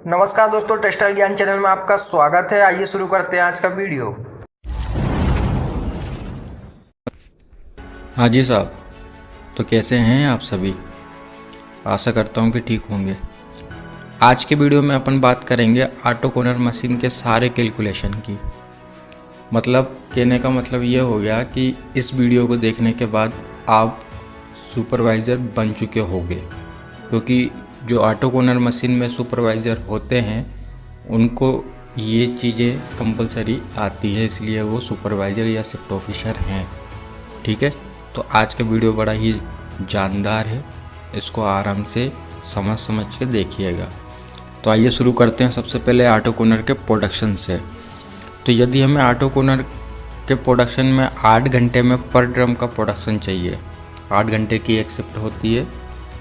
नमस्कार दोस्तों, टेक्सटाइल ज्ञान चैनल में आपका स्वागत है। आइए शुरू करते हैं आज का वीडियो। हाँ जी साहब, तो कैसे हैं आप सभी? आशा करता हूँ कि ठीक होंगे। आज के वीडियो में अपन बात करेंगे ऑटो कॉर्नर मशीन के सारे कैलकुलेशन की। मतलब कहने का मतलब ये हो गया कि इस वीडियो को देखने के बाद आप सुपरवाइज़र बन चुके होंगे, क्योंकि जो ऑटो कॉर्नर मशीन में सुपरवाइज़र होते हैं उनको ये चीज़ें कंपलसरी आती है, इसलिए वो सुपरवाइज़र या शिफ्ट ऑफिसर हैं। ठीक है, तो आज का वीडियो बड़ा ही जानदार है, इसको आराम से समझ के देखिएगा। तो आइए शुरू करते हैं सबसे पहले ऑटो कॉर्नर के प्रोडक्शन से। तो यदि हमें ऑटो कॉर्नर के प्रोडक्शन में 8 घंटे में पर ड्रम का प्रोडक्शन चाहिए, 8 घंटे की एक शिफ्ट होती है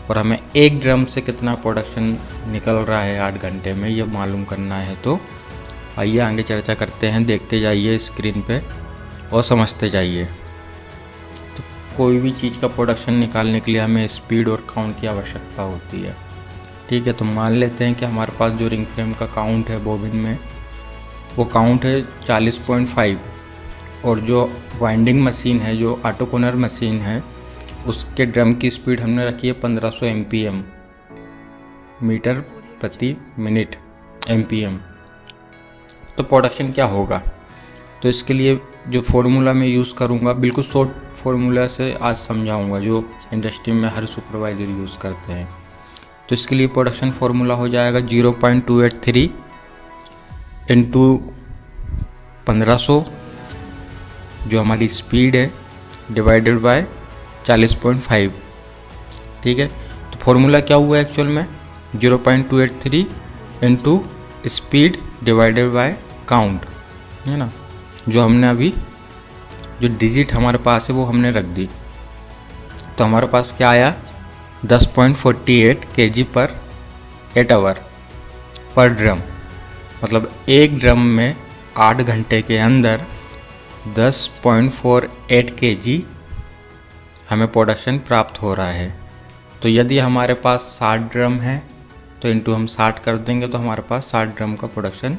और हमें एक ड्रम से कितना प्रोडक्शन निकल रहा है 8 घंटे में ये मालूम करना है, तो आइए आगे चर्चा करते हैं। देखते जाइए स्क्रीन पे और समझते जाइए। तो कोई भी चीज़ का प्रोडक्शन निकालने के लिए हमें स्पीड और काउंट की आवश्यकता होती है। ठीक है, तो मान लेते हैं कि हमारे पास जो रिंग फ्रेम का काउंट है बॉबिन में, वो काउंट है 40.5 और जो वाइंडिंग मशीन है, जो ऑटो कॉर्नर मशीन है, उसके ड्रम की स्पीड हमने रखी है 1500 MPM, मीटर प्रति मिनट MPM। तो प्रोडक्शन क्या होगा? तो इसके लिए जो फॉर्मूला मैं यूज़ करूँगा, बिल्कुल शॉर्ट फॉर्मूला से आज समझाऊँगा, जो इंडस्ट्री में हर सुपरवाइज़र यूज़ करते हैं। तो इसके लिए प्रोडक्शन फार्मूला हो जाएगा 0.283 इंटू 1500 जो हमारी स्पीड है, डिवाइडेड बाय 40.5। ठीक है, तो फॉर्मूला क्या हुआ एक्चुअल में? 0.283 into speed divided by count, है ना। जो हमने अभी जो डिजिट हमारे पास है वो हमने रख दी, तो हमारे पास क्या आया? 10.48 kg पर 8 आवर पर ड्रम। मतलब एक ड्रम में 8 घंटे के अंदर 10.48 kg हमें प्रोडक्शन प्राप्त हो रहा है। तो यदि हमारे पास 60 ड्रम है तो इंटू हम 60 कर देंगे तो हमारे पास 60 ड्रम का प्रोडक्शन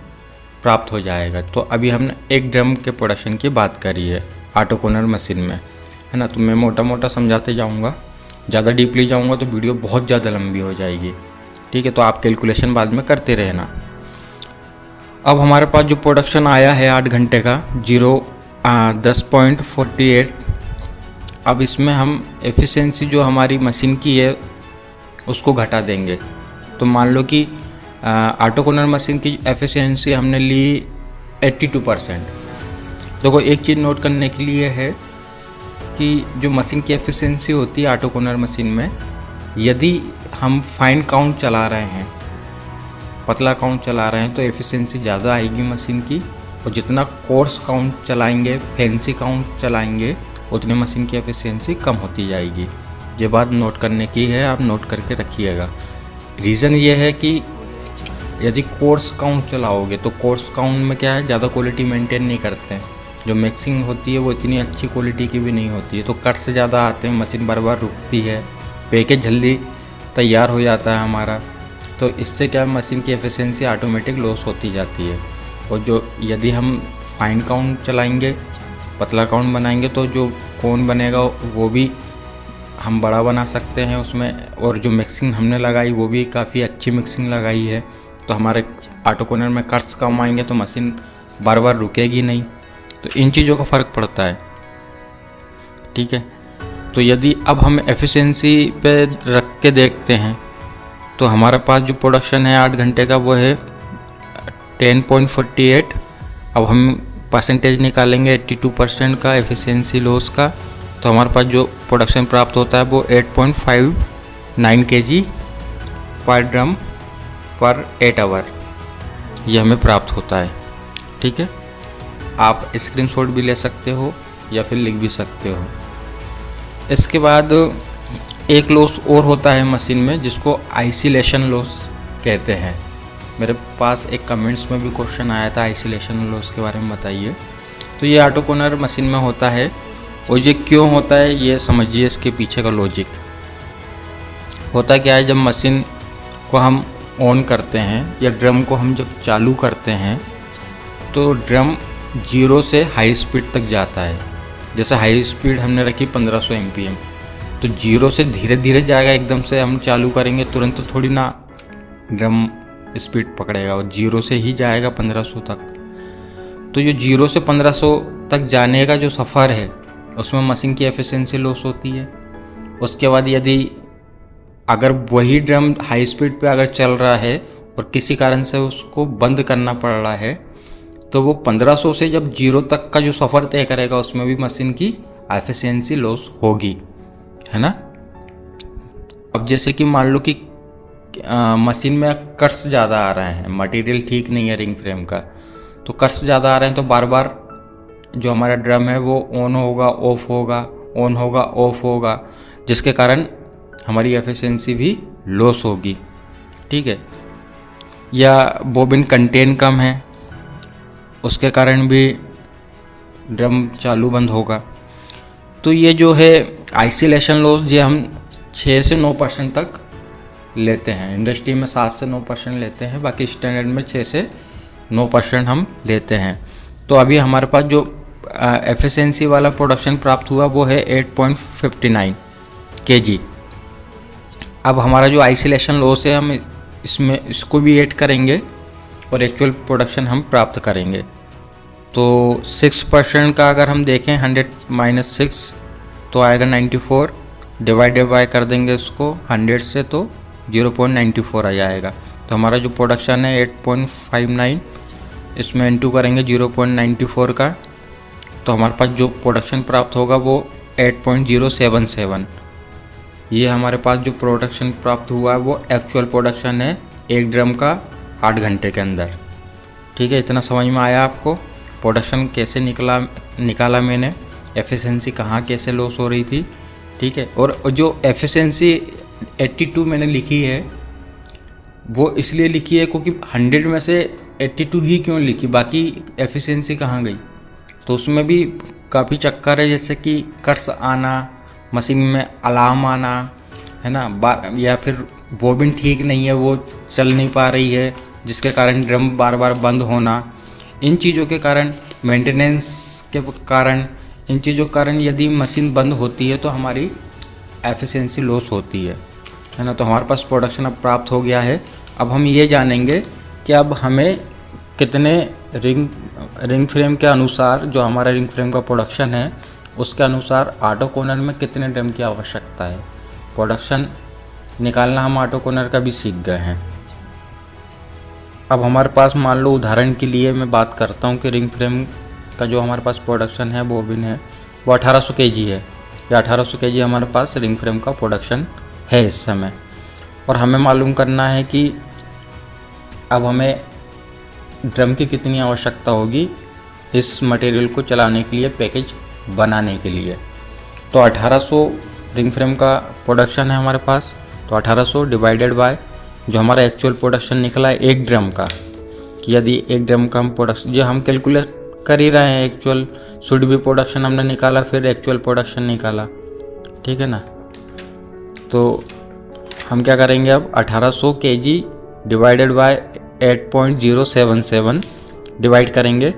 प्राप्त हो जाएगा। तो अभी हमने एक ड्रम के प्रोडक्शन की बात करी है ऑटो कॉर्नर मशीन में, है ना। तो मैं मोटा मोटा समझाते जाऊंगा, ज़्यादा डीपली जाऊंगा तो वीडियो बहुत ज़्यादा लंबी हो जाएगी। ठीक है, तो आप कैलकुलेशन बाद में करते रहना। अब हमारे पास जो प्रोडक्शन आया है 8 घंटे का 10.48, अब इसमें हम एफिशिएंसी जो हमारी मशीन की है उसको घटा देंगे। तो मान लो कि ऑटो कॉर्नर मशीन की एफिशिएंसी हमने ली 82%। देखो, एक चीज़ नोट करने के लिए है कि जो मशीन की एफिशिएंसी होती है ऑटो कॉर्नर मशीन में, यदि हम फाइन काउंट चला रहे हैं, पतला काउंट चला रहे हैं, तो एफिशिएंसी ज़्यादा आएगी मशीन की, और जितना कोर्स काउंट चलाएंगे, फैंसी काउंट चलाएंगे, उतने मशीन की एफिशिएंसी कम होती जाएगी। ये बात नोट करने की है, आप नोट करके रखिएगा। रीज़न ये है कि यदि कोर्स काउंट चलाओगे तो कोर्स काउंट में क्या है, ज़्यादा क्वालिटी मेंटेन नहीं करते हैं। जो मिक्सिंग होती है वो इतनी अच्छी क्वालिटी की भी नहीं होती है, तो कट से ज़्यादा आते हैं, मशीन बार बार रुकती है, पैकेज जल्दी तैयार हो जाता है हमारा। तो इससे क्या है, मशीन की एफिशिएंसी ऑटोमेटिक लॉस होती जाती है। और जो यदि हम फाइन काउंट चलाएंगे, पतला काउंट बनाएंगे, तो जो कोन बनेगा वो भी हम बड़ा बना सकते हैं उसमें, और जो मिक्सिंग हमने लगाई वो भी काफ़ी अच्छी मिक्सिंग लगाई है, तो हमारे ऑटो कॉर्नर में कट्स कम आएंगे, तो मशीन बार बार रुकेगी नहीं। तो इन चीज़ों का फ़र्क पड़ता है। ठीक है, तो यदि अब हम एफिशिएंसी पे रख के देखते हैं तो हमारे पास जो प्रोडक्शन है 8 घंटे का वो है 10.48। अब हम परसेंटेज निकालेंगे 82% का एफिशिएंसी लॉस का, तो हमारे पास जो प्रोडक्शन प्राप्त होता है वो 8.59 kg पर ड्रम पर 8 आवर ये हमें प्राप्त होता है। ठीक है, आप स्क्रीनशॉट भी ले सकते हो या फिर लिख भी सकते हो। इसके बाद एक लॉस और होता है मशीन में, जिसको आइसोलेशन लॉस कहते हैं। मेरे पास एक कमेंट्स में भी क्वेश्चन आया था, आइसोलेशन लॉस के बारे में बताइए। तो ये ऑटो कॉर्नर मशीन में होता है, और ये क्यों होता है ये समझिए, इसके पीछे का लॉजिक। होता क्या है, जब मशीन को हम ऑन करते हैं या ड्रम को हम जब चालू करते हैं तो ड्रम 0 से हाई स्पीड तक जाता है। जैसे हाई स्पीड हमने रखी 1500 एमपीएम, तो 0 से धीरे धीरे जाएगा। एकदम से हम चालू करेंगे तुरंत तो थोड़ी ना ड्रम स्पीड पकड़ेगा, और 0 से ही जाएगा 1500 तक। तो जो 0 से 1500 तक जाने का जो सफ़र है उसमें मशीन की एफिशिएंसी लॉस होती है। उसके बाद यदि अगर वही ड्रम हाई स्पीड पे अगर चल रहा है और किसी कारण से उसको बंद करना पड़ रहा है, तो वो 1500 से जब 0 तक का जो सफ़र तय करेगा उसमें भी मशीन की एफिशिएंसी लॉस होगी, है ना। अब जैसे कि मान लो कि मशीन में कट्स ज़्यादा आ रहे हैं, मटेरियल ठीक नहीं है रिंग फ्रेम का, तो कट्स ज़्यादा आ रहे हैं तो बार बार जो हमारा ड्रम है वो ऑन होगा ऑफ होगा, ऑन होगा ऑफ होगा, जिसके कारण हमारी एफिशिएंसी भी लॉस होगी, ठीक है। या बोबिन कंटेन कम है, उसके कारण भी ड्रम चालू बंद होगा। तो ये जो है आइसोलेशन लॉस ये हम 6 से 9% तक लेते हैं। इंडस्ट्री में 7 से 9% लेते हैं, बाकी स्टैंडर्ड में 6 से 9% हम लेते हैं। तो अभी हमारे पास जो एफिशिएंसी वाला प्रोडक्शन प्राप्त हुआ वो है 8.59 kg। अब हमारा जो आइसोलेशन लॉस है हम इसको भी ऐड करेंगे और एक्चुअल प्रोडक्शन हम प्राप्त करेंगे। तो 6% का अगर हम देखें 100 - 6 तो आएगा 94, डिवाइडेड बाय कर देंगे इसको 100 से तो 0.94 आ जाएगा। तो हमारा जो प्रोडक्शन है 8.59, इसमें इनटू करेंगे 0.94 का, तो हमारे पास जो प्रोडक्शन प्राप्त होगा वो 8.077। ये हमारे पास जो प्रोडक्शन प्राप्त हुआ है वो एक्चुअल प्रोडक्शन है एक ड्रम का 8 घंटे के अंदर, ठीक है। इतना समझ में आया आपको प्रोडक्शन कैसे निकाला मैंने, एफिशिएंसी कहाँ कैसे लॉस हो रही थी, ठीक है। और जो एफिशिएंसी 82 मैंने लिखी है वो इसलिए लिखी है क्योंकि 100 में से 82 ही क्यों लिखी, बाकी एफिशिएंसी कहाँ गई। तो उसमें भी काफ़ी चक्कर है, जैसे कि कट्स आना, मशीन में अलार्म आना, है ना, या फिर बोबिन ठीक नहीं है वो चल नहीं पा रही है जिसके कारण ड्रम बार बार बंद होना। इन चीज़ों के कारण, मेंटेनेंस के कारण, इन चीज़ों के कारण यदि मशीन बंद होती है तो हमारी एफिशिएंसी लॉस होती है ना। तो हमारे पास प्रोडक्शन अब प्राप्त हो गया है। अब हम ये जानेंगे कि अब हमें कितने रिंग फ्रेम के अनुसार, जो हमारा रिंग फ्रेम का प्रोडक्शन है उसके अनुसार ऑटो कॉर्नर में कितने ड्रम की आवश्यकता है। प्रोडक्शन निकालना हम ऑटो कॉर्नर का भी सीख गए हैं। अब हमारे पास मान लो उदाहरण के लिए मैं बात करता हूँ कि रिंग फ्रेम का जो हमारे पास प्रोडक्शन है बोबिन है वो 1800 kg है। या 1800 kg हमारे पास रिंग फ्रेम का प्रोडक्शन है इस समय, और हमें मालूम करना है कि अब हमें ड्रम की कितनी आवश्यकता होगी इस मटेरियल को चलाने के लिए, पैकेज बनाने के लिए। तो 1800 रिंग फ्रेम का प्रोडक्शन है हमारे पास, तो 1800 डिवाइडेड बाय जो हमारा एक्चुअल प्रोडक्शन निकला है एक ड्रम का, कि यदि एक ड्रम का हम प्रोडक्शन जो हम कैलकुलेट कर ही रहे हैं, एक्चुअल शुड बी प्रोडक्शन हमने निकाला, फिर एक्चुअल प्रोडक्शन निकाला, ठीक है ना। तो हम क्या करेंगे अब 1800 kg डिवाइडेड बाय 8.077 डिवाइड करेंगे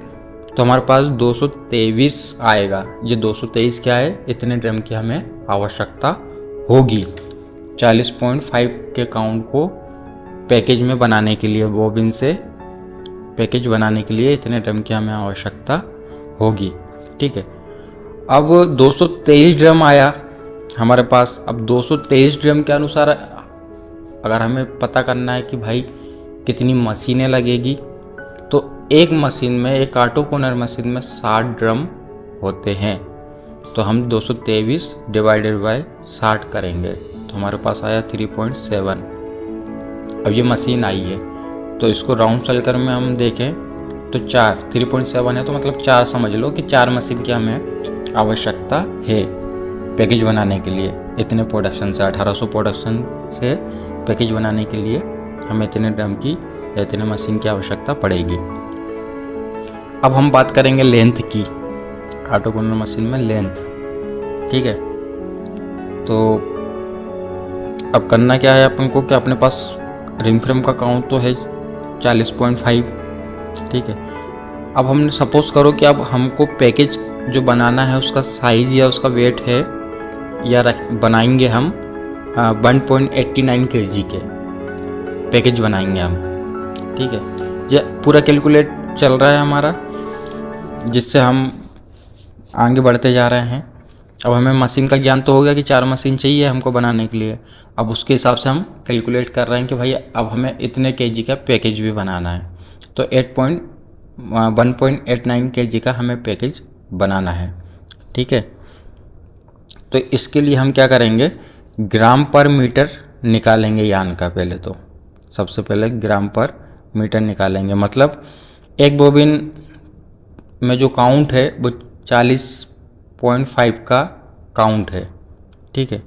तो हमारे पास 223 आएगा। ये 223 क्या है, इतने ड्रम की हमें आवश्यकता होगी 40.5 के काउंट को पैकेज में बनाने के लिए, बोबिन से पैकेज बनाने के लिए इतने ड्रम की हमें आवश्यकता होगी, ठीक है। अब 223 ड्रम आया हमारे पास। अब 223 ड्रम के अनुसार अगर हमें पता करना है कि भाई कितनी मशीनें लगेगी, तो एक मशीन में, एक ऑटो कॉर्नर मशीन में 60 ड्रम होते हैं। तो हम 223 डिवाइडेड बाय 60 करेंगे तो हमारे पास आया 3.7। अब ये मशीन आई है तो इसको राउंड सर्कल में हम देखें तो 3.7 है, तो मतलब 4 समझ लो कि 4 मशीन की हमें आवश्यकता है पैकेज बनाने के लिए। इतने प्रोडक्शन से, 1800 प्रोडक्शन से पैकेज बनाने के लिए हमें इतने ड्रम की, इतने मशीन की आवश्यकता पड़ेगी। अब हम बात करेंगे लेंथ की, ऑटो कॉर्नर मशीन में लेंथ, ठीक है। तो अब करना क्या है अपन को कि अपने पास रिंग फ्रेम का काउंट तो है 40.5, ठीक है। अब हमने सपोज़ करो कि अब हमको पैकेज जो बनाना है उसका साइज़ या उसका वेट है या बनाएंगे हम 1.89 kg के पैकेज बनाएंगे हम, ठीक है। ये पूरा कैलकुलेट चल रहा है हमारा, जिससे हम आगे बढ़ते जा रहे हैं। अब हमें मशीन का ज्ञान तो हो गया कि 4 मशीन चाहिए हमको बनाने के लिए। अब उसके हिसाब से हम कैलकुलेट कर रहे हैं कि भाई अब हमें इतने kg का पैकेज भी बनाना है, तो 1.89 kg का हमें पैकेज बनाना है, ठीक है। तो इसके लिए हम क्या करेंगे, ग्राम पर मीटर निकालेंगे यान का। पहले तो सबसे पहले ग्राम पर मीटर निकालेंगे, मतलब एक बोबिन में जो काउंट है वो 40.5 का काउंट है, ठीक है।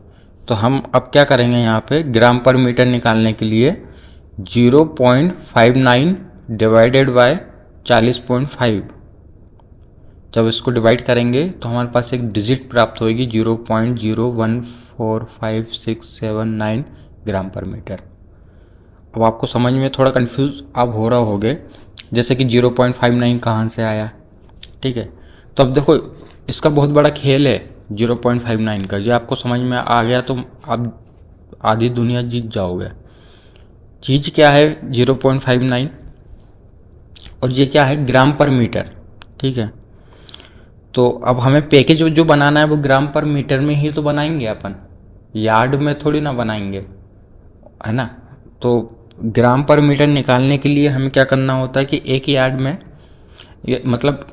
तो हम अब क्या करेंगे, यहाँ पे ग्राम पर मीटर निकालने के लिए 0.59 डिवाइडेड बाय 40.5, जब इसको डिवाइड करेंगे तो हमारे पास एक डिजिट प्राप्त होगी 0.014567 ग्राम पर मीटर। अब आपको समझ में थोड़ा कंफ्यूज आप हो रहा होगे, जैसे कि 0.59 कहाँ से आया, ठीक है। तो अब देखो इसका बहुत बड़ा खेल है 0.59 का। ये आपको समझ में आ गया तो आप आधी दुनिया जीत जाओगे। चीज़ क्या है 0.59 और ये क्या है ग्राम पर मीटर, ठीक है। तो अब हमें पैकेज जो बनाना है वो ग्राम पर मीटर में ही तो बनाएंगे अपन, यार्ड में थोड़ी ना बनाएंगे, है ना। तो ग्राम पर मीटर निकालने के लिए हमें क्या करना होता है कि एक यार्ड में मतलब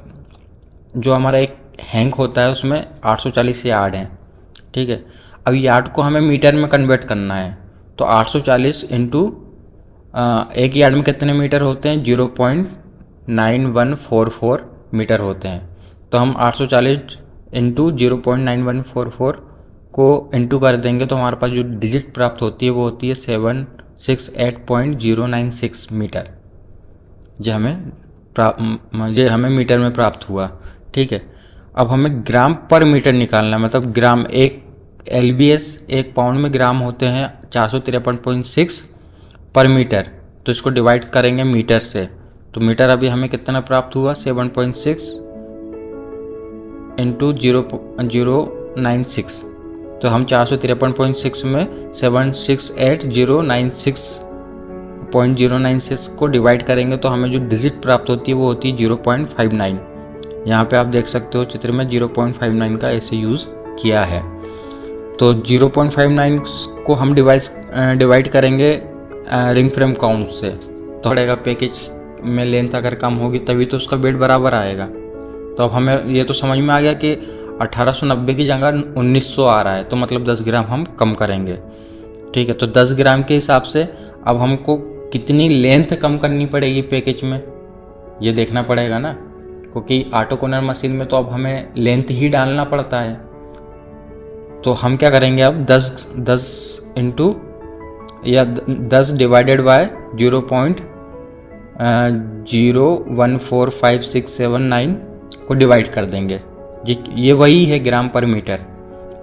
जो हमारा एक हैंक होता है उसमें 840 यार्ड हैं, ठीक है। अब यार्ड को हमें मीटर में कन्वर्ट करना है, तो 840 इंटू एक यार्ड में कितने मीटर होते हैं, 0.9144 मीटर होते हैं। तो हम 840 इंटू 0.9144 को इंटू कर देंगे तो हमारे पास जो डिजिट प्राप्त होती है वो होती है 768.096 मीटर। जो हमें मीटर में प्राप्त हुआ, ठीक है। अब हमें ग्राम पर मीटर निकालना है, मतलब ग्राम, एक LBS 1 पाउंड में ग्राम होते हैं 453.6 पर मीटर। तो इसको डिवाइड करेंगे मीटर से, तो मीटर अभी हमें कितना प्राप्त हुआ 7.6 इंटू 0.096। तो हम 453.6 में 768.096 को डिवाइड करेंगे तो हमें जो डिजिट प्राप्त होती है वो होती है 0.59। यहाँ पे आप देख सकते हो चित्र में 0.59 का ऐसे यूज़ किया है। तो 0.59 को हम डिवाइड करेंगे रिंग फ्रेम काउंट से, तो पड़ेगा पैकेज में लेंथ अगर कम होगी तभी तो उसका वेट बराबर आएगा। तो अब हमें ये तो समझ में आ गया कि 1890 की जगह 1900 आ रहा है, तो मतलब 10 ग्राम हम कम करेंगे, ठीक है। तो 10 ग्राम के हिसाब से अब हमको कितनी लेंथ कम करनी पड़ेगी पैकेज में, ये देखना पड़ेगा ना, क्योंकि ऑटो कॉर्नर मशीन में तो अब हमें लेंथ ही डालना पड़ता है। तो हम क्या करेंगे अब 10 इंटू या 10 डिवाइडेड बाय 0.014567 को डिवाइड कर देंगे। ये वही है ग्राम पर मीटर,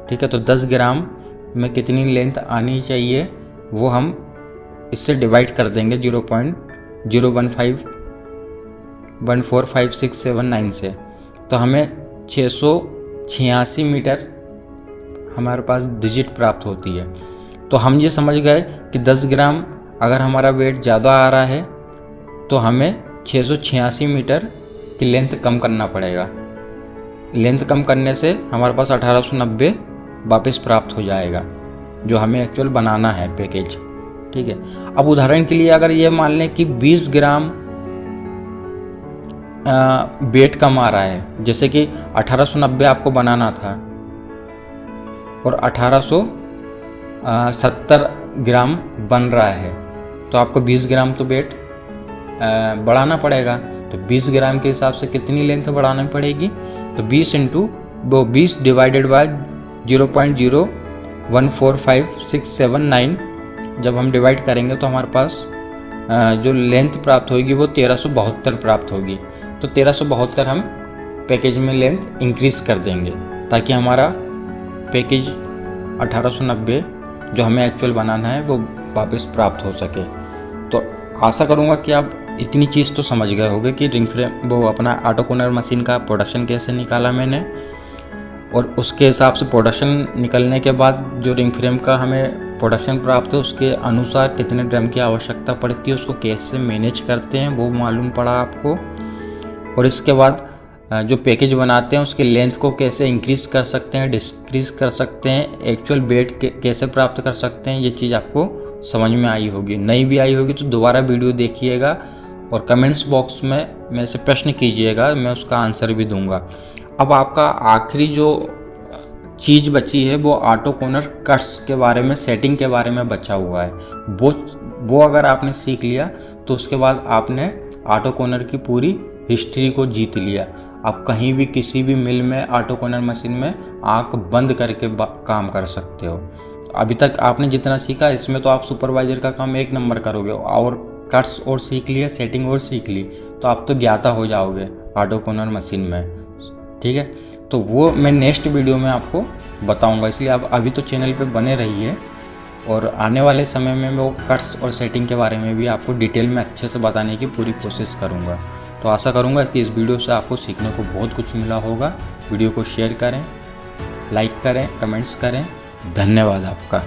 ठीक है। तो 10 ग्राम में कितनी लेंथ आनी चाहिए वो हम इससे डिवाइड कर देंगे 0.014567 से। तो हमें 686 मीटर हमारे पास डिजिट प्राप्त होती है। तो हम ये समझ गए कि 10 ग्राम अगर हमारा वेट ज़्यादा आ रहा है तो हमें 686 मीटर की लेंथ कम करना पड़ेगा। लेंथ कम करने से हमारे पास 1890 वापस प्राप्त हो जाएगा, जो हमें एक्चुअल बनाना है पैकेज, ठीक है। अब उदाहरण के लिए अगर ये मान लें कि 20 ग्राम वेट कम आ रहा है, जैसे कि 1890 आपको बनाना था और 1870 ग्राम बन रहा है, तो आपको 20 ग्राम तो वेट बढ़ाना पड़ेगा। तो 20 ग्राम के हिसाब से कितनी लेंथ बढ़ानी पड़ेगी, तो 20 इंटू वो 20 डिवाइडेड बाय 0.014567 जब हम डिवाइड करेंगे तो हमारे पास जो लेंथ प्राप्त होगी वो 1372 प्राप्त होगी। तो 1372 हम पैकेज में लेंथ इंक्रीज़ कर देंगे ताकि हमारा पैकेज 1890 जो हमें एक्चुअल बनाना है वो वापस प्राप्त हो सके। तो आशा करूँगा कि आप इतनी चीज़ तो समझ गए होंगे कि रिंग फ्रेम वो अपना ऑटो कॉर्नर मशीन का प्रोडक्शन कैसे निकाला मैंने, और उसके हिसाब से प्रोडक्शन निकलने के बाद जो रिंग फ्रेम का हमें प्रोडक्शन प्राप्त है उसके अनुसार कितने ड्रम की आवश्यकता पड़ती है, उसको कैसे मैनेज करते हैं वो मालूम पड़ा आपको। और इसके बाद जो पैकेज बनाते हैं उसके लेंथ को कैसे इंक्रीज़ कर सकते हैं, डिक्रीज़ कर सकते हैं, एक्चुअल वेट कैसे प्राप्त कर सकते हैं, ये चीज़ आपको समझ में आई होगी। नहीं भी आई होगी तो दोबारा वीडियो देखिएगा और कमेंट्स बॉक्स में मेरे से प्रश्न कीजिएगा, मैं उसका आंसर भी दूंगा। अब आपका आखिरी जो चीज़ बची है वो ऑटो कॉर्नर कट्स के बारे में, सेटिंग के बारे में बचा हुआ है। वो अगर आपने सीख लिया तो उसके बाद आपने ऑटो कॉर्नर की पूरी हिस्ट्री को जीत लिया। आप कहीं भी किसी भी मिल में ऑटो कॉर्नर मशीन में आंख बंद करके काम कर सकते हो। अभी तक आपने जितना सीखा इसमें तो आप सुपरवाइजर का काम 1 नंबर करोगे, और कट्स और सीख लिए, सेटिंग और सीख ली, तो आप तो ज्ञाता हो जाओगे ऑटो कॉर्नर मशीन में। ठीक है, तो वो मैं नेक्स्ट वीडियो में आपको बताऊंगा, इसलिए आप अभी तो चैनल पे बने रहिए, और आने वाले समय में मैं वो कट्स और सेटिंग के बारे में भी आपको डिटेल में अच्छे से बताने की पूरी कोशिश करूँगा। तो आशा करूँगा कि इस वीडियो से आपको सीखने को बहुत कुछ मिला होगा। वीडियो को शेयर करें, लाइक करें, कमेंट्स करें। धन्यवाद आपका।